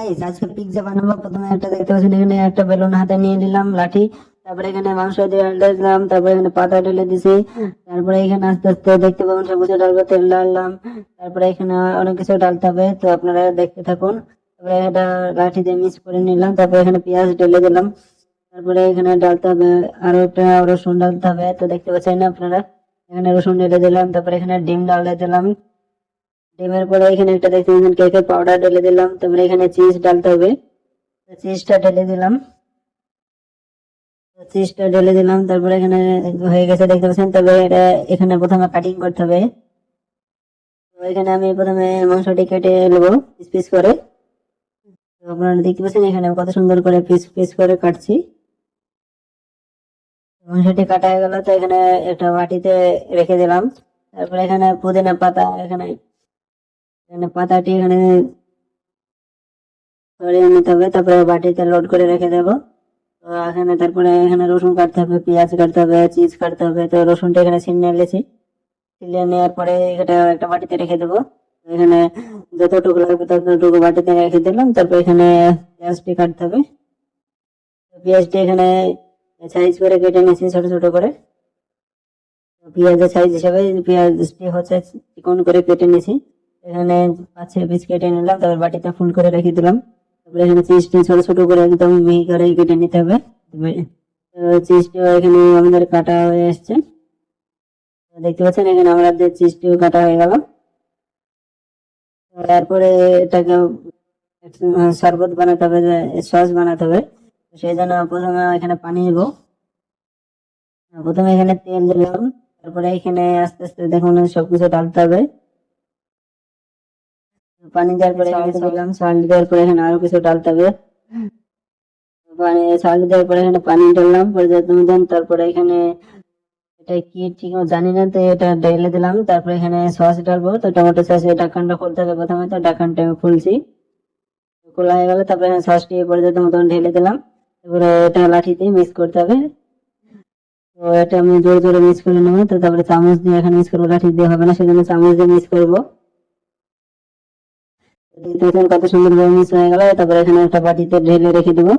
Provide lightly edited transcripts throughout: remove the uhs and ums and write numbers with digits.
Guys, আজকে pizza বানাবো। প্রথমে একটা দেখতে পাচ্ছেন এখানে একটা বেলুন হাতে নিয়ে নিলাম লাঠি। তারপরে এখানে মাংস দিয়ে দিলাম, তারপরে এখানে পাতা ঢেলে দিছি। তারপরে এখানে আস্তে আস্তে দেখতে পাবেন সব কিছু ডালবো, তেল ডাললাম। তারপরে এখানে অনেক কিছু ডালতে হবে, তো আপনারা দেখতে থাকুন। তারপরে এটা লাঠি দিয়ে মিক্স করে নিলাম। তারপরে এখানে পেঁয়াজ ঢেলে দিলাম। তারপরে এখানে ডালতে হবে, আরো একটা রসুন ডালতে হবে, তো দেখতে পাচ্ছেন না আপনারা। এখানে রসুন ঢেলে দিলাম। তারপরে এখানে ডিম ডালে দিলাম। ডিমের পরে এখানে একটা দেখতে পাচ্ছেন কেকের পাউডার ঢেলে দিলাম। তারপরে এখানে চিজ ডালতে হবে, চিজটা ঢেলে দিলাম। চিজটা ঢেলে দিলাম, তারপরে এখানে হয়ে গেছে দেখতে পাচ্ছেন। তবে এটা এখানে প্রথমে কাটিং করতে হবে। তো এখানে আমি প্রথমে মাংসটি কেটে নেবো পিস পিস করে। তো আপনারা দেখতে পাচ্ছেন এখানে কত সুন্দর করে পিস পিস করে কাটছি। মাংসটি কাটা হয়ে গেল, তো এখানে একটা বাটিতে রেখে দিলাম। তারপরে এখানে পুদিনা পাতা, এখানে এখানে পাতাটি এখানে সরিয়ে নিতে হবে। তারপরে বাটিতে লোড করে রেখে দেবো। তো এখানে তারপরে এখানে রসুন কাটতে হবে, পেঁয়াজ কাটতে হবে, চিজ কাটতে হবে। তো রসুনটা এখানে ছিঁড়ে নিয়েছি। ছিঁড়ে নেওয়ার পরে এটা একটা বাটিতে রেখে দেবো। তো এখানে যতটুকু লাগবে ততটুকু বাটিতে রেখে দিলাম। তারপর এখানে পেঁয়াজটি কাটতে হবে। তো পেঁয়াজটি এখানে সাইজ করে কেটে নিয়েছি ছোট ছোট করে। তো পেঁয়াজের সাইজ হিসাবে পেঁয়াজটি হচ্ছে চিকন করে কেটে নিয়েছি। এখানে 5-6 পিস কেটে নিলাম। তারপর বাটিতে ফুল করে রেখে দিলাম। তারপরে এখানে চিজটি ছোট ছোট করে একদম মিহি করে কেটে নিতে হবে। চিজটিও এখানে আমাদের কাটা হয়ে এসছে। দেখতে পাচ্ছেন এখানে আমাদের চিজটিও কাটা হয়ে গেল। তারপরে এটাকে শরবত বানাতে হবে, সস বানাতে হবে। সেই জন্য প্রথমে এখানে পানি দিব। প্রথমে এখানে তেল দিলাম। তারপরে এখানে আস্তে আস্তে দেখুন সবকিছু ঢালতে হবে। পানি দেওয়ার পরে এখানে দিলাম, সল্ট দেওয়ার পরে এখানে আরো কিছু ঢালতে হবে। সল্ট দেওয়ার পরে এখানে পানি ঢাললাম পর্যাপ্ত মতন। তারপরে এখানে এটা কি ঠিক জানি না, তো এটা ঢেলে দিলাম। তারপরে এখানে সস ঢালবো। তো টমেটো সসের ঢাকনটা খুলতে হবে প্রথমে, তো ঢাকনটা আমি খুলছি। খোলা হয়ে গেল, তারপরে এখানে সসটি পর্যাপ্ত মতন ঢেলে দিলাম। তারপরে এটা লাঠিতে মিক্স করতে হবে। তো এটা আমি জোরে জোরে মিক্স করে নেবো। তো তারপরে চামচ দিয়ে এখানে মিক্স করবো, লাঠি দিয়ে হবে না, সেজন্য চামচ দিয়ে মিক্স করবো। দেখুন কত সুন্দর ভাবে মিক্স হয়ে গেল। তারপরে এখানে একটা বাটিতে ঢেলে রেখে দেবো।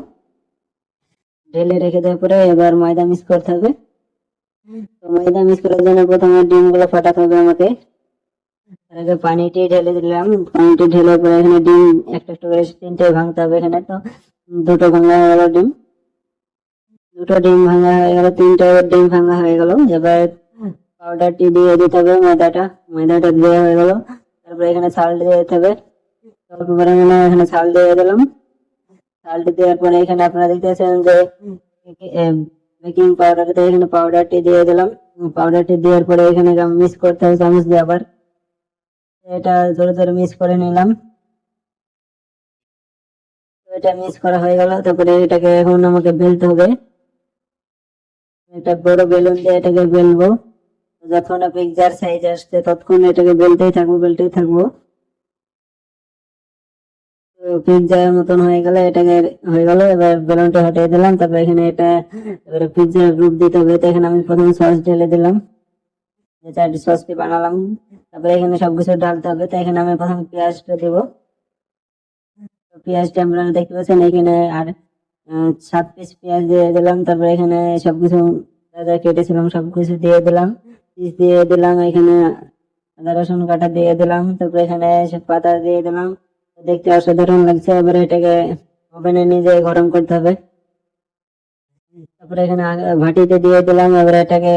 ঢেলে রেখে দেওয়ার পরে এবার ময়দা মিক্স করতে হবে। তো ময়দা মিক্স করার জন্য প্রথমে ডিম গুলো ফাটাতে হবে আমাকে। তার আগে পানিটি ঢেলে দিলাম। পানিটি ঢেলে পরে এখানে ডিম একটা একটা করে 3টে ভাঙতে হবে। এখানে তো 2টো ভাঙা হয়ে গেল ডিম। 2টো ডিম ভাঙা হয়ে গেল, 3টে ডিম ভাঙা হয়ে গেল। এবার পাউডারটি দিয়ে দিতে হবে, ময়দাটা দেওয়া হয়ে গেল। তারপরে এখানে সল্ট দিয়ে দিতে হবে। অল্প পরিমাণে এখানে সল্ট দিয়ে দিলাম। সল্ট দেওয়ার পরে এখানে আপনারা দেখতে পাচ্ছেন যে বেকিং পাউডার, এখানে পাউডারটি দিয়ে দিলাম। পাউডারটি দেওয়ার পরে এখানে মিক্স করতে হবে চামচ দিয়ে আবার। এটা জোরে জোরে মিক্স করে নিলাম। এটা মিক্স করা হয়ে গেল। তারপরে এটাকে এখন আমাকে বেলতে হবে। একটা বড় বেলুন দিয়ে এটাকে বেলবো। যখন পিৎজার সাইজ আসছে ততক্ষণ এটাকে বেলতেই থাকবো। পিৎজার মতন হয়ে গেলে এটাকে হয়ে গেল। এবার বেলুনটা হটিয়ে দিলাম। তারপরে এখানে এটা এবারে পিৎজার রূপ দিতে হবে। তো এখানে আমি প্রথমে সস ঢেলে দিলাম, যে চারটি সসটি বানালাম। তারপরে এখানে সবকিছু ঢালতে হবে। তো এখানে আমি প্রথমে পেঁয়াজটা দেবো। পেঁয়াজটা আপনারা দেখতে পাচ্ছেন এখানে আর 7 পিস পেঁয়াজ দিয়ে দিলাম। তারপরে এখানে সবকিছু যা যা কেটেছিলাম সবকিছু দিয়ে দিলাম, পিস দিয়ে দিলাম। এখানে আদা রসুন কাটা দিয়ে দিলাম। তারপরে এখানে সব পাতা দিয়ে দিলাম। দেখতে অসাধারণ লাগছে। এবারে এটাকে ওভেনে নিয়ে যেয়ে গরম করতে হবে। তারপরে এখানে ভাটিতে দিয়ে দিলাম। এবারে এটাকে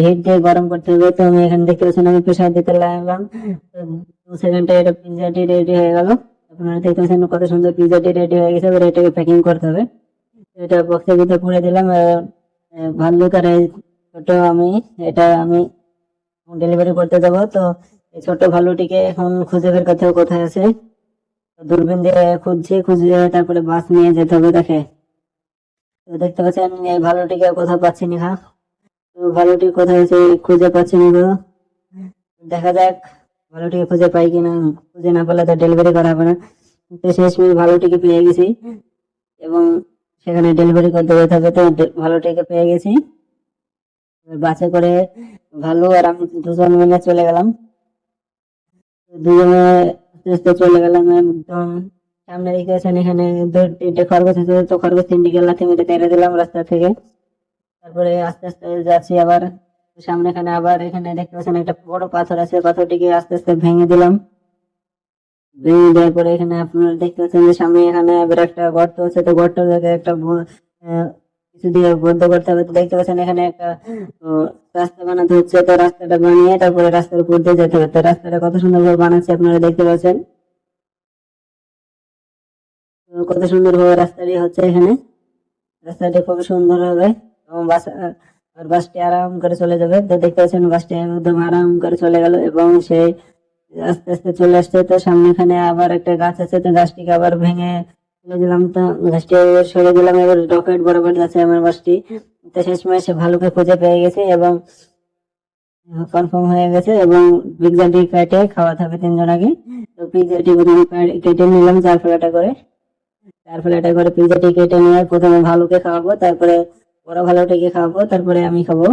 হিট দিয়ে গরম করতে হবে। তো আমি এখানে দেখতে পাচ্ছেন আমি প্রেসার দিতে লাগলাম। 2 সেকেন্ডে এটা পিৎজাটি রেডি হয়ে গেল। আপনারা দেখতে পাচ্ছেন কত সুন্দর পিৎজাটি রেডি হয়ে গেছে। এবার এটাকে প্যাকিং করতে হবে। এটা বক্সের ভিতরে পুরে দিলাম। ভালো করে ছোট আমি ডেলিভারি করতে যাবো। তো এই ছোট ভালুটিকে এখন খুঁজে বের করতে হবে কোথায় আছে। দূরবীন দিয়ে খুঁজে তারপরে বাস নিয়ে যেতে হবে তাকে। তো দেখতে পাচ্ছেন এই ভালুটিকে কোথাও পাচ্ছি না। তো ভালুটি কোথায় আছে খুঁজে পাচ্ছি না গো। দেখা যাক ভালুটিকে খুঁজে পাই কিনা। খুঁজে না পেলে তো ডেলিভারি করা হবে না। তো শেষমেশ ভালুটিকে পেয়ে গেছি এবং সেখানে ডেলিভারি করতে যেতে হবে। তো ভালুটিকে পেয়ে গেছি। বাসে করে ভালু আর আমি দুজন মিলে চলে গেলাম। দুজনে আস্তে আস্তে চলে গেলাম একদম সামনে দেখতে পাচ্ছেন এখানে তিনটে খরগোশ আছে, তো খরগোশ তিনটিকে লাথি মেরে তেড়ে দিলাম রাস্তা থেকে। তারপরে আস্তে আস্তে যাচ্ছি আবার সামনে, এখানে আবার এখানে দেখতে পাচ্ছেন একটা বড় পাথর আছে, পাথরটিকে আস্তে আস্তে ভেঙে দিলাম। ভেঙে দেওয়ার পরে এখানে আপনারা দেখতে পাচ্ছেন যে সামনে এখানে এবার একটা গর্ত আছে, তো গর্ত থেকে একটা কিছু দিয়ে বদ্ধ করতে হবে। তো দেখতে পাচ্ছেন এখানে একটা রাস্তা বানাতে হচ্ছে, তো রাস্তাটা বানিয়ে তারপরে রাস্তার উপর দিয়ে যেতে হবে। তো রাস্তাটা কত সুন্দর ভাবে বানাচ্ছে আপনারা দেখতে পাচ্ছেন, তো কত সুন্দর ভাবে রাস্তাটি হচ্ছে এখানে। রাস্তাটি খুব সুন্দর হবে এবং বাসটি আরাম করে চলে যাবে। তো দেখতে পাচ্ছেন বাসটি একদম আরাম করে চলে গেল এবং সে আস্তে আস্তে চলে আসছে। তো সামনে এখানে আবার একটা গাছ আছে, তো গাছটিকে আবার ভেঙে ফেলে দিলাম। তো গাছটি সরে দিলাম, এবার রকেট বরাবর যাচ্ছে আমার বাসটি। তো শেষমেশ সে ভালুকে খুঁজে পেয়ে গেছে এবং কনফার্ম হয়ে গেছে এবং পিৎজাটি কেটে খাওয়াতে হবে তিনজনাকে। তো পিৎজাটি প্রথমে কেটে নিলাম 4 প্লেটে করে। 4 প্লেটে করে পিৎজাটি কেটে নিয়ে প্রথমে ভালুকে খাওয়াবো, তারপরে বড় ভালুটিকে খাওয়াবো, তারপরে আমি খাবো।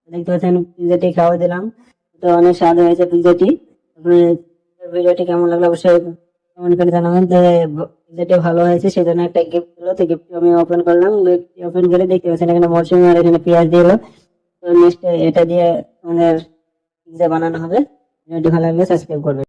দেখতে পাচ্ছেন পিৎজাটি খাওয়া দিলাম, তো অনেক স্বাদ হয়েছে পিৎজাটি। ভিডিওটি কেমন লাগলো অবশ্যই কমেন্ট করে জানাবেন। তো পিৎজাটি ভালো হয়েছে সেজন্য একটা গিফট দিলো, তো গিফট আমি ওপেন করলাম। গিফট ওপেন করে দেখতে পাচ্ছেন এখানে মরসুম আর এখানে পেঁয়াজ দিলো। তো নেক্সট এটা দিয়ে আমাদের পিৎজা বানানো হবে। ভিডিওটি ভালো লাগলে সাবস্ক্রাইব করবেন।